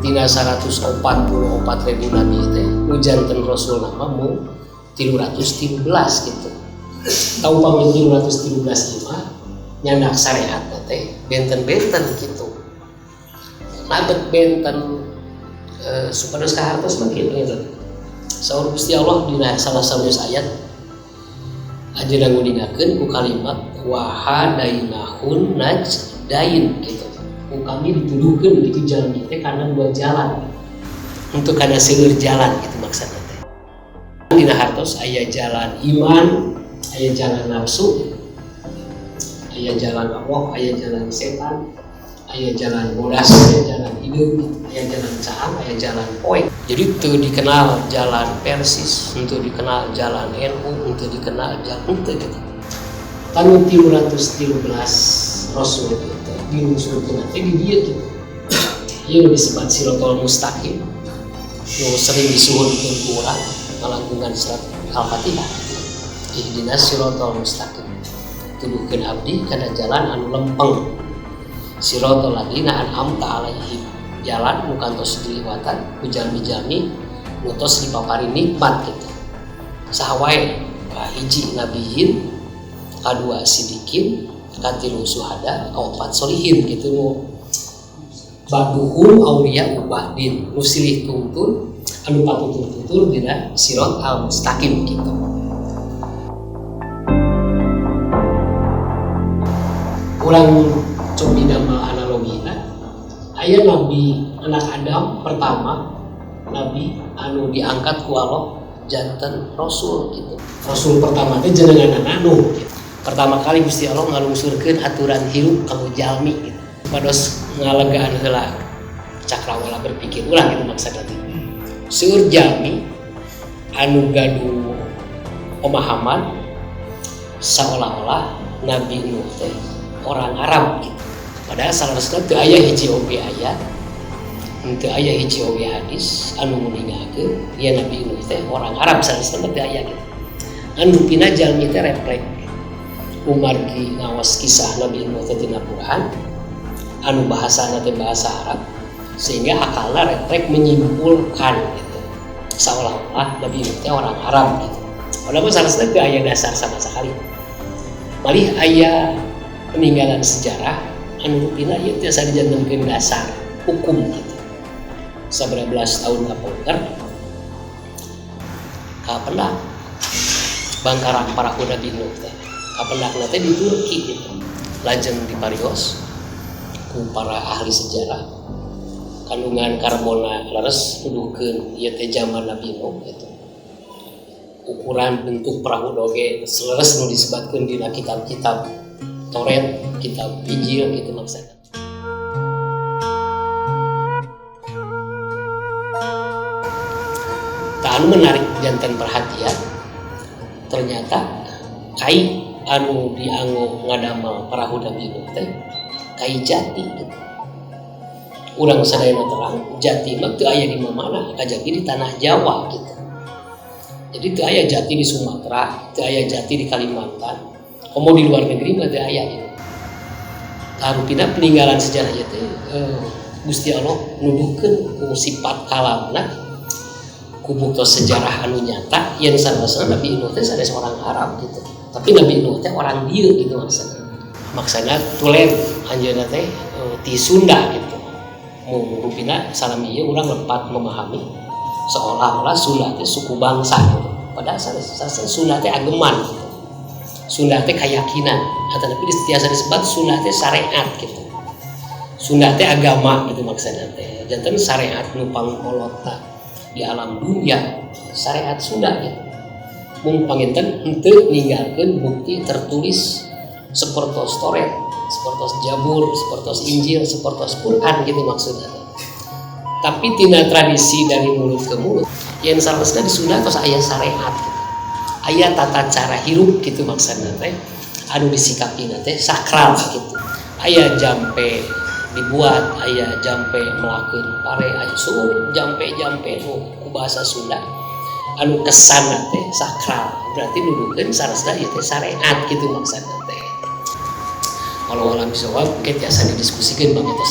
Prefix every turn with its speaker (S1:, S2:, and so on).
S1: tina 144.000 nabi teh ujanten Rasul nama mu 313 gitu. Tahu pamit 313 mah nyandak syariat teh benten-benten gitu. Labet benten supados kahartos makin gitu. Saur Gusti Allah dina salah satu ayat ajeuna ngudinakeun ku kalimat wahadainahun najdain gitu. Ku kami dituduhkeun gitu jalan teh karena dua jalan. Untuk kana seueur jalan gitu maksudna teh. Dina hartos aya jalan iman, aya jalan nafsu, aya jalan Allah, aya jalan setan, aya jalan bodas, aya jalan hidup, aya jalan cahang, aya jalan poin. Jadi itu dikenal jalan Persis, untuk dikenal jalan NU, untuk dikenal jalan itu gitu. Tahun 313 Rasul itu diusulkan nanti di dia gitu. Ia disebut Siratal Mustaqim, yang sering disuhunkan kurang melangkungan surat Al-Fatihah. Ihdinas Siratal Mustaqim. Tuduhkeun abdi kana jalan anu lempeng. Siratal ladzina an'amta alaihim. Jalan nu kantos diliwatan ku jalmi-jalmi ngutos dipapari nikmat gitu. Saha wae hiji nabiyin, kadua sidikin, katilu syuhada, kaopat solihin gitu nu baduhum auliya ubadin nu silih tuntun anu patutur-tutur dina Siratal Mustaqim gitu. Urang coba didamel analogina aya nabi anak Adam pertama nabi anu diangkat ku Allah janten Rasul gitu. Rasul pertama teh jenengan Nuh gitu. Pertama kali Gusti Allah ngalungsurkeun aturan hirup kamu jalmi gitu. Pados ngalegaan heula cakrawala berpikir ulang gitu maksudna teh. Seueur jalmi anu gaduh pemahaman seolah-olah Nabi Nuh teh orang Arab gitu. Padahal salah satu teu aya hiji oge ayat, teu aya hiji oge hadis anu ninggalkeun ieu Nabi Nuh teh orang Arab salah satu teu aya gitu. Anu pina jalmi teh refleks umargi ngawas kisah Nabi Nuh teh dina Quran anu bahasana teh bahasa Arab sehingga akalna refleks menyimpulkan gitu. Seolah-olah Nabi Nuh teh orang Arab gitu. Padahal salah satu teu aya dasar sama sekali. Malih aya peninggalan sejarah anu rupina ieu tiasa dijantenkeun dasar hukum gitu. Sabaraha belas tahun kapungkur kapendak bangkaran para Nabi Nuh teh. Kapendakna teh di Turki gitu. Lajeng diparios ku para ahli sejarah kandungan karbona leres nuduhkeun ieu teh zaman Nabi Nuh gitu. Ukuran bentuk perahu doge leres nu disebatkeun dina kitab-kitab Taurat, kitab Injil gitu maksudnya. Anu menarik janten perhatian ternyata kai anu dianggo ngadamel perahu Nabi Nuh teh kai jati gitu. Urang sadayana terang jati mah teu aya di mana kajagi di tanah Jawa gitu. Jadi teu aya jati di Sumatera, teu aya jati di Kalimantan. Komo di luar negeri mah teu aya gitu. Tarupina peninggalan sejarah ieu teh Gusti Allah nuduhkeun ku sifat kalamna ku buktos sejarah anu nyata yen sanesna Nabi Nuh teh sanes orang Arab gitu. Tapi Nabi Nuh teh orang dieu gitu maksudna. Maksudna tulen anjeunna teh ti Sunda gitu. Mun rupina salami ieu urang lepat memahami seolah-olah Sunda teh suku bangsa gitu. Padahal sanes Sunda teh ageman gitu. Sunda teh keyakinan, tapi tiasa disebut Sunda teh syariat gitu. Sunda teh agama gitu maksudna teh. Janten syariat nu pangkolotna di alam dunia, syariat Sunda gitu. Mun panginten henteu ninggalkeun bukti tertulis sapertos Taurat, sapertos Jabur, sapertos Injil, sapertos Quran gitu maksudna. Tapi tina tradisi dari mulut ke mulut, yang sanesna di Sunda tos aya syariat gitu. Aya tata cara hirup gitu maksudna teh anu disikapina teh sakral gitu. Aya jampe dibuat, aya jampe melakeun pare, aya jampe nu ku bahasa Sunda anu kesana teh sakral. Berarti nuduhkeun sanesna ieu teh syariat gitu maksudna teh. Walau alam bisawab mungkin tiasa didiskusikeun bang eta